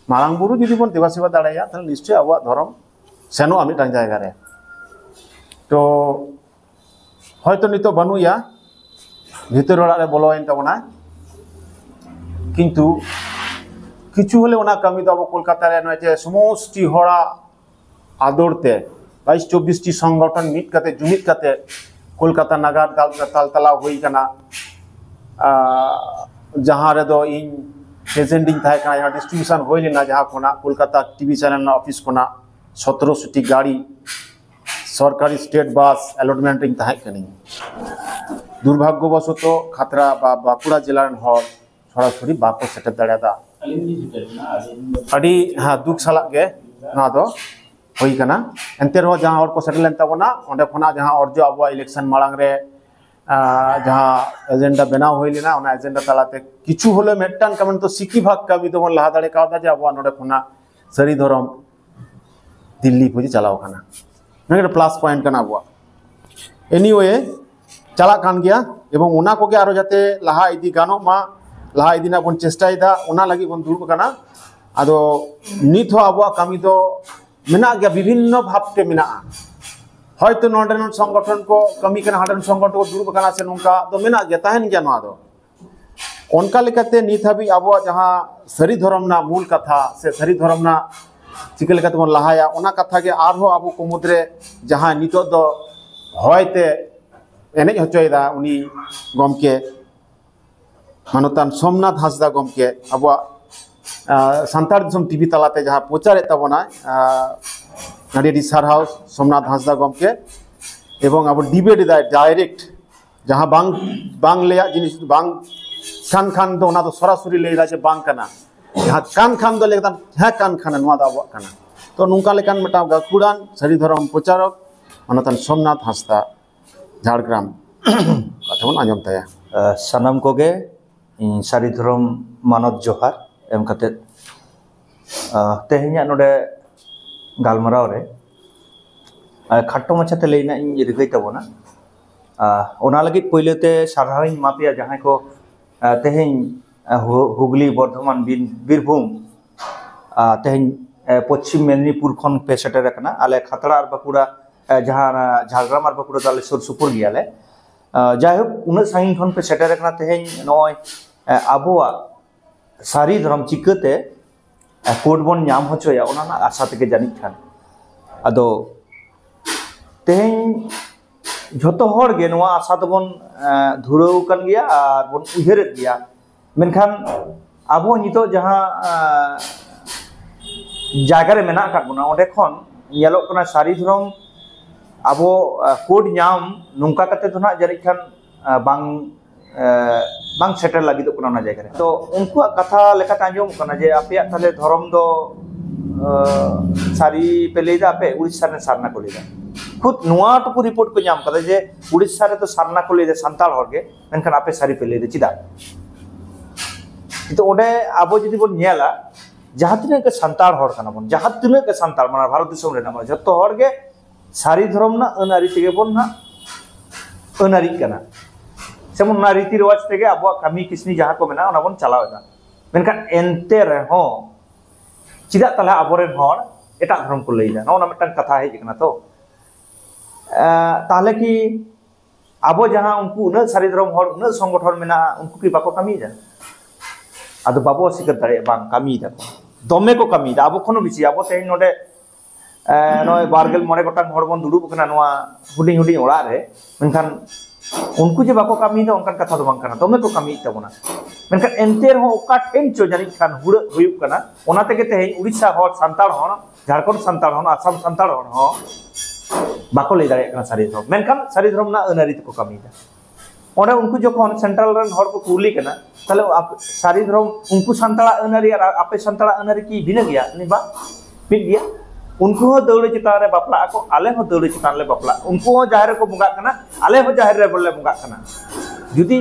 मारांग बुरु जुदी बन देवा सेवा दाड़ाया ताहले निश्चय आबो धर्म सेनो मिदटां जायगा रे तो हयतो नितो बानुया भितर ओड़ा रे बोलोयेन ताबोना किन्तु किछु हले ओना कामी दो आबो कोलकाता रे नय जे समष्टि हड़ा आदरते 22-24 टी संगठन मिट काते जुमित काते कोलकाता नगर तालतला हुई कना जहाँ रे दो इन प्रेजेंटिंग थाय कना यहाँ डिस्ट्रीब्यूशन होई लेना जहाँ कोना कोलकाता टीवी चैनल ऑफिस कोना 1700 टी गाड़ी सरकारी स्टेट बस अलॉटमेंट इन थाय कनी दुर्भाग्यवशत खातरा बा बाकुड़ा जिला रन हर सरासरि बाको सेटर दाड़ादा अडी हाँ दुख सालाग गे ना दो होई कना एंते रो जहाँ और को सेटल लेन ताबोना ओंडे खोना जहाँ अर्जो आबो इलेक्शन मालांग रे जहाँ एजेंडा बनाव होई लेना ओना एजेंडा तालाते किछु होले मेटटान कमन तो सिकी भाग कामी तो लहा दाड़े कावदा जे आबो नोडे खोना सरी धरम दिल्ली पुजी चलाव खाना नगे प्लस पॉइंट कना आबो एनीवे चला कान गया एवं ओना को के आरो जाते लहा इदी गानो मा लहा इदी ना बन चेष्टायदा ओना लगी बन दुर्ब कना आदो नित हो आबो कामी तो मेना गया विभिन्न भावते मेना हयतो नोडेन संगठन को कमी कना हाडन संगठन को दुर्ब कना से नोंका तो मेना गया ताहेन गया नोआ दो ओनका लेकाते नित हाबी आबो जहां सरी धर्म ना मूल कथा से सरी धर्म ना चिके लेकाते बन लहाया ओना कथा के आरो आबो को मुद्रे जहां नितो दो हयते एनेज हचोयदा उनी गमके मानतान सोमनाथ हांसदा गमके आबो सान्तार दिसम टीवी तालाते जहाँ प्रचार ताबोना नाडी सारहाव सोमनाथ हांसदा गमके एवं अब डिबेट डायरेक्ट जहाँ बांग बांग लेया जिनिस बांग कान खान दो ना तो सरासरि लेदा जे बांग कना जहाँ कान खान दो लेकदम है कान खाना नवा दाबो कना तो नुंका लेकान मटा गाकुड़ान सरी धर्म प्रचारक मानतान सोमनाथ हांसदा झाड़ग्राम कथाबन आंजम ताया सानाम कोगे सरी धर्म मानत जोहार एम कते तेहैया नोडे गालमराव रे खाट्टो माछाते लेना इन रिगै ताबोना ओना लगी पहलेते सारहावि मापिया जहां को तेहैन हुगली बर्धमान बीरभूम तेहैन पश्चिम मेदिनीपुर खन पे सेटर कना आले खतरा और बाकुड़ा जहां झाड़ग्राम और बाकुड़ा दाले सुर सुपुर गियाले जायहोक उन सांगिन खन पे सेटर कना तेहैन नय आबोआ सारी धर्म चिकाते कोड बन नाम होचोया ओना आशा तक जानी खान अदो तेहन झोतो हर गे नवा आशा तबन धुराव कान गया और बन उहेरेत गया मेनखान आबो नितो जहां जायगा रे मेना का गुना ओडे खन येलो कना सारी धर्म आबो कोड नाम नुंका कते तो ना जानी खान बांग सेटर लगी तो कोना जायगा रे तो उनको कथा लेखा आंजम कना जे आपे ताले धर्म दो सारी पे लेदा पे उड़ीसा ने सारना को लेदा खुद नुआ टुकु रिपोर्ट को नाम कदा जे उड़ीसा रे तो सारना को लेदा संताल हरगे मेनखान आपे सारी पे लेदा चिदा तो ओडे आबो जदि बोन नेला जहां तिना के संताल हर कना बोन जहां तिना के संताल माना भारत दिसम रे ना जतो हरगे सारी धर्म ना अनारी तेगे बोन ना अनारी कना सेमन ना रीति रिवाज तेगे आबो कमी किसनी जहां को मेना ओना बोन चलावदा मेनखान एनते रे हो चिदा तला आबोरेन हर एटा धर्म को लैदा नोना मिटन कथा हे जिकना तो ताहले कि आबो जहां उनको उन सारी धर्म हर उन संगठन मेना उनको की बाको कमी जा आदो बाबो सिकर दारे बांग कमी दा दमे को कमी दा आबो खनो बिसि आबो तेन नोडे नय बारगेल मोरे गोटां हर बन दुडुब कना नोआ हुडिं हुडिं ओड़ा रे मेनखान उनको जे बाको कमी दा उनकान कथा दो बांग कना दमे को कमी ताबोना मेनखान एनते रहो ओका ठेन चो जानि खान हुड़ हुयुक कना ओना तेगे तेहेन उड़ीसा हर सांताल हर झारखंड सांताल हर आसाम सांताल हर हो बाको ले दारे कना सारी धर्म मेनखान सारी धर्म ना अनारी को कमी दा ओडे उनको जखन सेंट्रल रन हर को कुली कना ताले सारी धर्म उनको सांताला अनारी और आपे सांताला अनारी की भिन्न गया निबा मिट गया उनको दौड़े चितान रे बापला को आले हो दौड़े चितान ले बापला उनको जाहिर को बुंगा कना आले हो जाहिर रे बोले बुंगा कना जुदी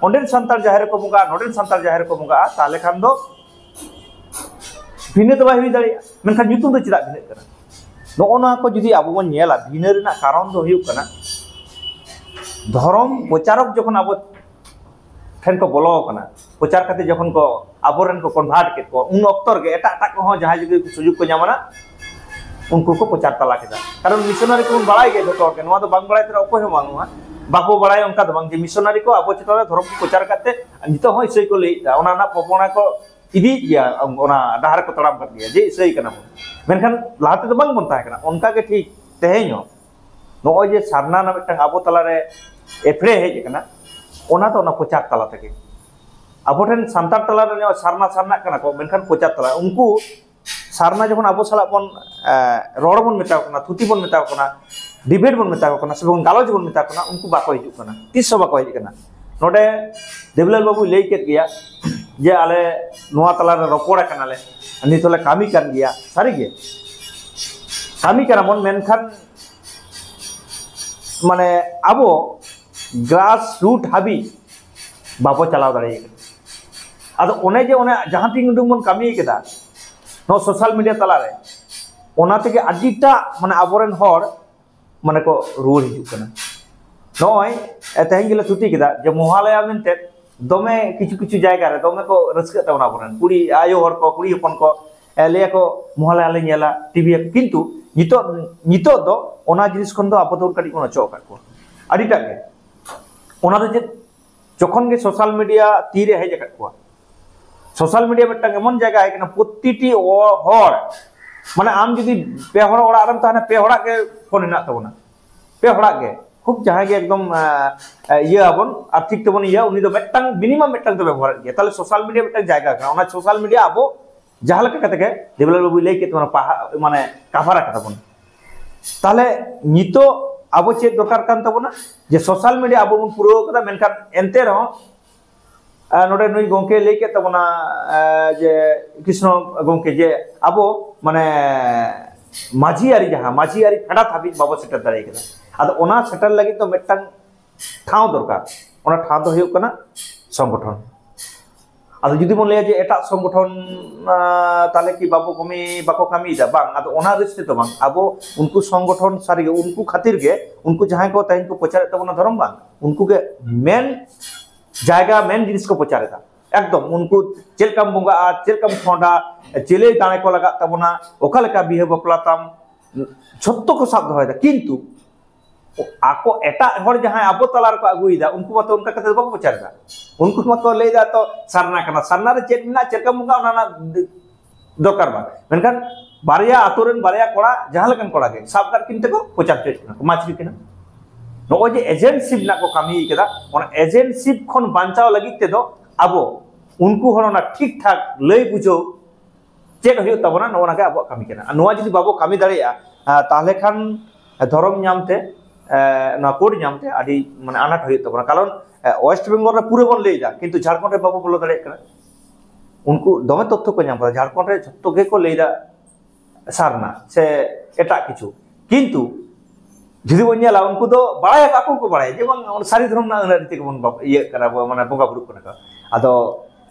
ओंडेन सांताल जाहिर को बुंगा नोडेन सांताल जाहिर को बुंगा ताले खान दो भिन्न तो बाय हुई दाड़िया मेनखान ᱧᱩᱛᱩᱢ ᱫᱚ ᱪᱮᱫᱟᱜ भिन्न कना नोना को जुदी आबो बन नेला भिन्न रेना कारण दो हुयुक कना धर्म प्रचारक जखन आबो ठेन को बोलो कना प्रचार करते जखन को आबोरेन को कन्भार्ट के को उन अक्तर के एटा को हो जहां जुदी सुजुग को ᱧᱟᱢᱟना उनको को प्रचार तला केदा कारण मिशनरी को बड़ाई के जतो के नवा दो बांग बड़ाई तरा अकोय बांगुआ बाको बड़ाई उनका दो बांग जे मिशनरी को आबो चितरे धर्म को प्रचार करते नितो हो इसई को लेता ओना ना पपोना को इदी गया ओना डाहर को तड़ाम कर दिया जे इसई कना मेनखान लाते तो बांग बनता है कना उनका के ठीक तेहेñो नो जे सारना ना मिटन आबो तला रे एफ्रे हेज कना ओना तो ओना प्रचार तला तके आबो ठेन सांतार तला रे सारना सारना कना को मेनखान प्रचार तला उनको सारना जखन आबो साला बन रोड बन मेता कोना थुती बन मेता कोना डिबेट बन मेता कोना से बन गालोज बन मेता कोना उनको बाको हिजु कोना तीस बाको हिजु कोना नोडे देवलाल बाबू लई केत गया जे आले नोआ तला रे रपोड़ा कनाले नितोले कामी कान गया सारी गे कामी कना बन मेनखान माने आबो ग्रास रूट हाबी बाबो चलाव दाड़े आदो ओने जे ओने जहां तिंग उडुंग बन कामी केदा नो सोशल मीडिया तला रे ओना तेगे आदिटा माने आबोरेन हर माने को रुवार हिजु कना नय तेहें गेले छुट्टी केदा जे मोहालया मेनते दमे किछु किछु जायगा रे दमे को रस्का तावना आबोरेन कुड़ी आयो हर को कुड़ी हपन को एले को मोहालया ले नेला टीवी किंतु नितो दो ओना जिनिस खन दो आबो दो कडी को चो काट को आदिटा के ओना दो जे जखन गे सोशल मीडिया तीरे हेज काट को सोशल मीडिया मिट्टांग एमन जगह है प्रतिटी हर माने आम जुदी पे हर ओड़ा आराम ताने पे हड़ा के फोन हिना तबना पे हड़ा के खूब जहां के एकदम ये आबन आर्थिक तबन ये उनी दो मिट्टांग मिनिमम मिट्टांग तो व्यवहार के ताले सोशल मीडिया मिट्टांग जगह का ओना सोशल मीडिया आबो जहां लका कते के देवलाल बाबू लई के माने काफारा का तबन ताले नितो आबो चेक दरकार कान तबना जे सोशल मीडिया आबो बन पुरो कदा मेनखान एनते रहो नोडे नुई गोंके लेके तबना जे कृष्ण गोंके जे आबो माने माझियारी जहां माझियारी फेडा थाबी बाबो सेटर दाड़े केदा आदो ओना सेटर लगी तो मिट्टांग ठाव दरकार ओना ठाव दो हुयुग कना संगठन आदो जुदी बन लेया जे एटा संगठन ताले की बाबो बाको कामी दा बांग आदो ओना रिश्ते तो बांग आबो उनको संगठन सारी उनको खातिर गे उनको जहां को ताइन को प्रचार तबना धर्म बांग उनको के मेन जायगा मेन जिनिस को प्रचार था एकदम उनको चेलकम बुंगा चेलकम खोंडा चेले दाने को लगा तबना ओका लेका बिहे बपलाताम छत्तो को साब दोयदा किंतु आको एटा हर जहां आबो तलार को अगुइदा उनको मत उनका कते बाको प्रचारदा उनको मत लेदा तो सरना कना सरना रे चेक ना चेलकम बुंगा ओना दरकार बा मेनखान बारिया आतोरेन बारिया कोड़ा जहां लकन कोड़ा के साब कर किनते को प्रचार चेक माछरी किना नो जे एजेंटशिप ना को कामी केदा ओना एजेंटशिप खन बांचाव लगी ते दो आबो उनको हरना ठीक ठाक लई बुझो चेक हयो तबना नोना के आबो कामी केना नोआ जदि बाबो कामी दाड़ेया ताहले खान धरम नामते ना कोड नामते आदि माने आनाट हयो तबना कारण वेस्ट बेंगल रे पूरे बन लेदा किंतु झारखंड रे बाबो बोलो दाड़े कना उनको दमे तथ्य को नाम झारखंड रे जत्तो गे को लेदा सारना से एटा किछु किंतु जुदी बन नेला उनको दो बड़ाय आको को बड़ाय जे बंग सारी धर्म ना अनारिति को बन ये करा माने बोगा बुरु कना आदो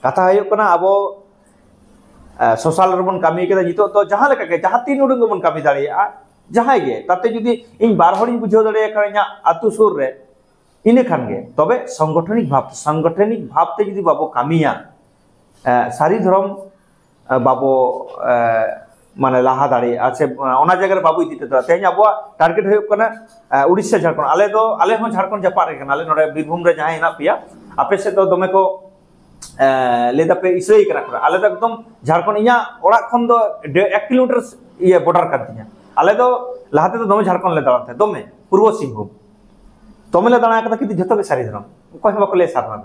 कथा हयो कना आबो सोशल रे बन कामी केदा जितो तो जहां लेका के जहां तीन उडुंग बन कामी दाड़िया जहां गे ताते जुदी इन बार हरिन बुझो दाड़े करे냐 आतु सुर रे इने खान गे तबे संगठनिक भाव ते जुदी बाबो कामिया सारी धर्म बाबो माने लाहा दाड़े आछे ओना जगह रे बाबू इदिते तो तेज आबो टारगेट होय कना उड़ीसा झारखंड आले हो झारखंड जापा रे कना आले नोडे बीरभूम रे जहां हेना पिया आपे से तो दमे को लेदा पे इसई करा आले तो एकदम झारखंड इया ओड़ा खन दो 1 किलोमीटर ये बॉर्डर कर दिया आले तो लाहाते तो दमे झारखंड ले दाड़ाते दमे पूर्व सिंहभूम तमे ले दाड़ा कदा कि जतो के सारी धर्म कोय बाको ले सारना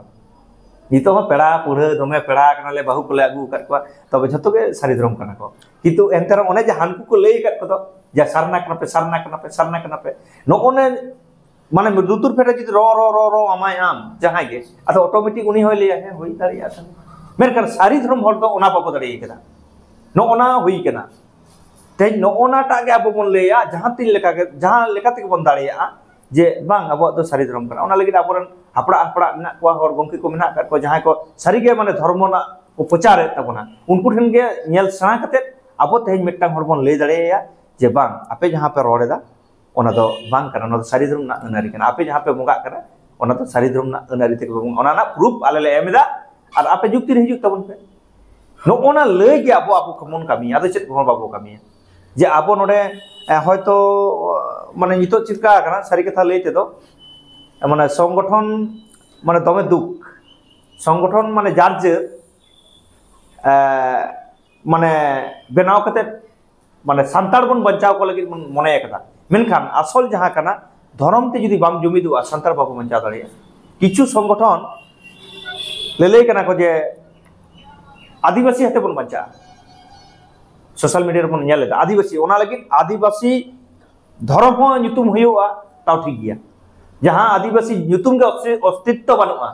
नितो हो पेड़ा पुरे दमे पेड़ा कनाले बाहु को ले आगु कर को तबे जतो के सारी धर्म कना को किंतु एंतर ओने जे हानकु को लेई कर को जा सारना कना पे नो ओने माने दुतुर फेटे जि रो अमाय आम जहां गे अतो ऑटोमेटिक उनी होय लेया है होई दाड़िया था मेनकर सारी धर्म हर दो ओना बाबो दाड़िया केदा नो ओना हुई केना ते नो ओना टा गे आबो बन लेया जहां तीन लेका के जहां लेका ते बन दाड़िया जे बांग अब दो सारी धर्म कना ओना लगी आबोरन हपड़ा ना को हर गोंकी को मेना को जहां को सारी गे माने धर्म ना को प्रचार तबना उनको ठन गे नेल सना कते अब तेज मिट्टांग हर बन ले दाड़ेया जे बांग आपे जहां पे रोड़ेदा ओना दो बांग कना ओना दो सारी धर्म ना अनारी कना आपे जहां पे मुगा कना ओना दो सारी धर्म ना अनारी ते ओना ना प्रूफ आले ले एमदा और आपे जुक्ति रे हिजुक तबन पे नोना लय गे आबो आबो खमन कामी आदो चेत को बाबो कामी जे आबो नोडे হয়তো মানে নিতো চিৎকা কানা সারি কথা লইতে তো মানে সংগঠন মানে দমে দুঃখ সংগঠন মানে যার যে মানে বেনাও কাতে মানে সান্তার বন বাঁচাও को लगी মনে একটা মেনখান আসল যাহা কানা ধর্মতে যদি বাম জমি দুয়া সান্তার বাবু বাঁচাও দাঁড়িয়ে কিছু সংগঠন লেলেই কানা কো যে आदिवासी हाते बन बचा सोशल मीडिया बन नेलेदा आदिवासी ओना लगी आदिवासी धर्म हो nyutum हुआ ताव ठीक गया जहां आदिवासी nyutum के अस्तित्व बनुआ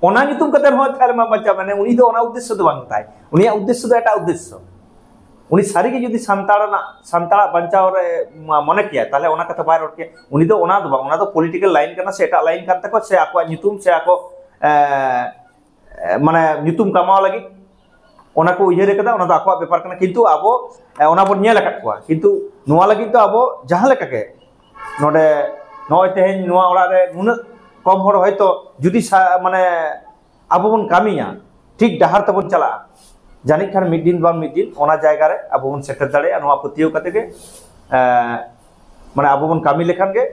ओना nyutum कते हो थाले मा बच्चा माने उनी तो ओना उद्देश्य तो बांगताय उनी उद्देश्य तो एटा उद्देश्य उनी सारी के जदी सांताड़ा बंचाव रे मने किया ताले ओना कथा बाय रोड के उनी तो ओना तो पॉलिटिकल लाइन करना से एटा लाइन करते को से आको nyutum से आको माने nyutum कमाओ लगी ओना को उयहर कदा ओना तो आको व्यापार करना किंतु आबो ओना बन नेल कटवा किंतु नोआ लगी तो आबो जहां लेका के नोडे नय तेहेन नोआ ओरा रे नुन कम हर हयतो जुदी माने आबो बन कामिया ठीक डहार तबन चला जानि खान मिड दिन बा मिड दिन ओना जायगा रे आबो बन सेटर दाड़े नोआ पतियो कते के माने आबो बन कामी लेखान के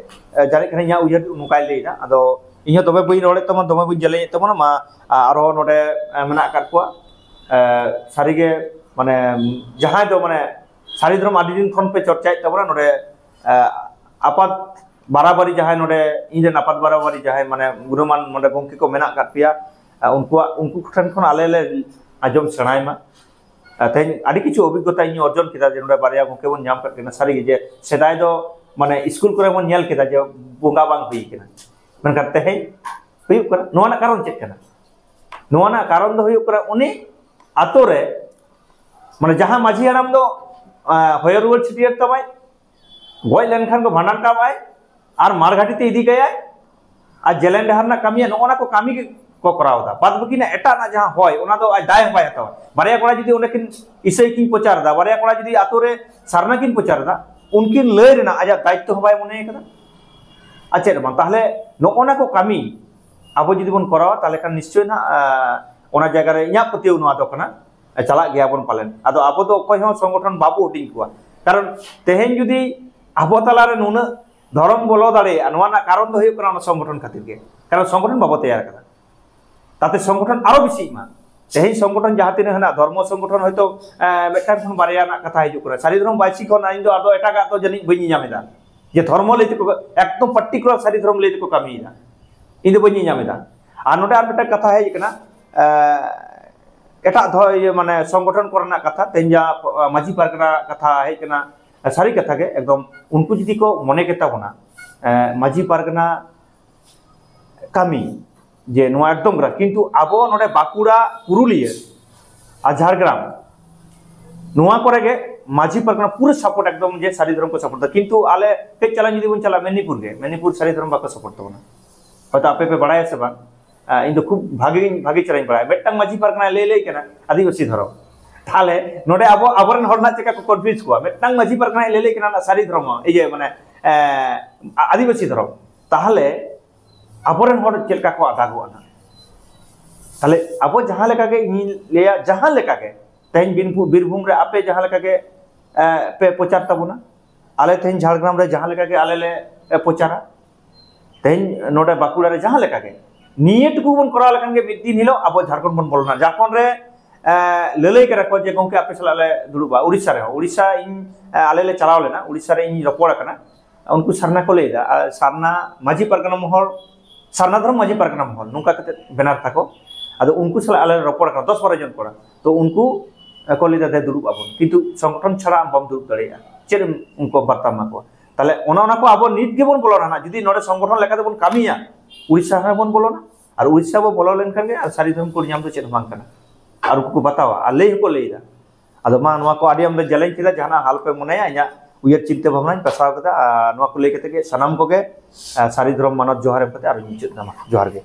जानि खान या उयहर नुकाय लेना आदो इहो तबे बई रोड़े तमन दमे बई जले तमन मा आरो नोडे मेना काटकुआ सारी के माने जहां दो माने सारी धर्म आदि दिन खन पे चर्चा तबरा नोडे आपात बाराबारी जहां नोडे इनजन आपात बाराबारी जहां माने गुरुमान नोडे गंकी को मेना काटिया उनको ठन खन आले ले आजम सणाय मा तेन आदि किछु अभिज्ञता इन अर्जन किदा जे नोडे बारिया गंके बन नाम काटना सारी जे सेदाय दो माने स्कूल करे बन नेल किदा जे बोंगा बांग हुई किना मेनका तेहे हुई कर नोना कारण चेक कना नोना कारण दो हुई कर उनी आतो रे माने जहां माझी हराम दो होयर रुवार छिटियर तबाय गय लेनखान को भांडान काबाय आर मारघाटी ते इदी गयाय आ जेलेन डहार ना कामिया नोना को कामी को करावदा बाद बकी ना एटा ना जहां होय ओना दो आ दाय बाय हतावा बारिया कोड़ा जदी उनकिन इसई किन प्रचार दा बारिया कोड़ा जदी आतो रे सारना किन प्रचार दा उनकिन लय रेना आजा दायित्व हबाय मने कदा अच्छा रे ताहले नोना को कामी आबो जदी बन करावा ताले खान निश्चय ना ओना जगह रे इया पतियो नुआ दो कना चला गया बन पालन आदो आबो तो कोई हो संगठन बाबू उटिंग कुआ कारण तेहेन जुदी आबो तला रे नुना धर्म बोलो दाड़े नुआ ना कारण दो हुयो कना संगठन खातिर के कारण संगठन बाबो तैयार करा ताते संगठन आरो बेसी मा तेहेन संगठन जहां तिने हना धर्म संगठन हयतो मेटान खन बारिया ना कथा हिजु करे सारी धर्म बाइसी खन आइन दो आदो एटा का तो जनी बनी नामेदा जे धर्म लेते को एकदम पर्टिकुलर सारी धर्म लेते को कामीदा इन दो बनी नामेदा आ नोडे आर बेटा कथा है कना एटा धो ये माने संगठन करना कथा तेंजा माझी पारगना कथा है कना सारी कथा के एकदम उनको जदी को मने केता बना माझी पारगना कामी जे नुआ एकदम ग्रा किंतु आबो नोडे बाकुड़ा पुरुलिया आ झारग्राम नुआ करे के माझी पारगना पूरा सपोर्ट एकदम जे सारी धर्म को सपोर्ट किंतु आले के चला जदी बन चला मेनिपुर सारी धर्म बाको सपोर्ट तबना हयतो आपे पे बड़ाय से बा इन तो खूब भागी चलाइन बड़ा बेटा माझी पारगना ले केना आदिवासी धर्म ताले नोडे आबो आबरन हरना चेका को कन्फ्यूज को बेटा माझी पारगना ले केना सारी धर्म ए जे माने आदिवासी धर्म ताहले आबरन हर चेका को आदागो ना ताले आबो जहां लेका के लेया जहां लेका के तेन बीरभूम रे आपे जहां लेका के पे प्रचार तबना आले तेन झारग्राम रे जहां लेका के आले ले प्रचारा तेन नोडे बाकुड़ा रे जहां लेका के नियतकु बन करा लखन के मिद दिन हिलो अब झारखंड बन बोलना झारखंड रे ललई करे को जे गंके आपे सला ले दुरुबा उड़ीसा रे उड़ीसा इन आले ले चलाव लेना उड़ीसा रे इन रपोड़ कना उनको सरना को लेदा सरना माझी पारगना महल सरना धर्म माझी पारगना महल नुका कते बेनार थाको आदो उनको सला आले रपोड़ कना 10-12 जन पड़ा तो उनको को लेदा दे दुरुबा बन किंतु संगठन छड़ा बम दुरुब दड़ेया चेर उनको बार्ता माको ताले ओना को आबो नित के बन बोलना ना जदी नोडे संगठन लेका बन कामिया उड़ीसा रे बन बोलना और उड़ीसा बो बोलो लेन खान और सारी धर्म को नाम तो चेत बांग कना और को बतावा और ले को लेदा आदो मा नोआ को आडी हम जलेन किदा जहाना हाल पे मनेया इया उयर चिंता भावना पसाव कदा नोआ को ले कते के सनाम को के सारी धर्म मानव जोहार कते और निचत नामा जोहार के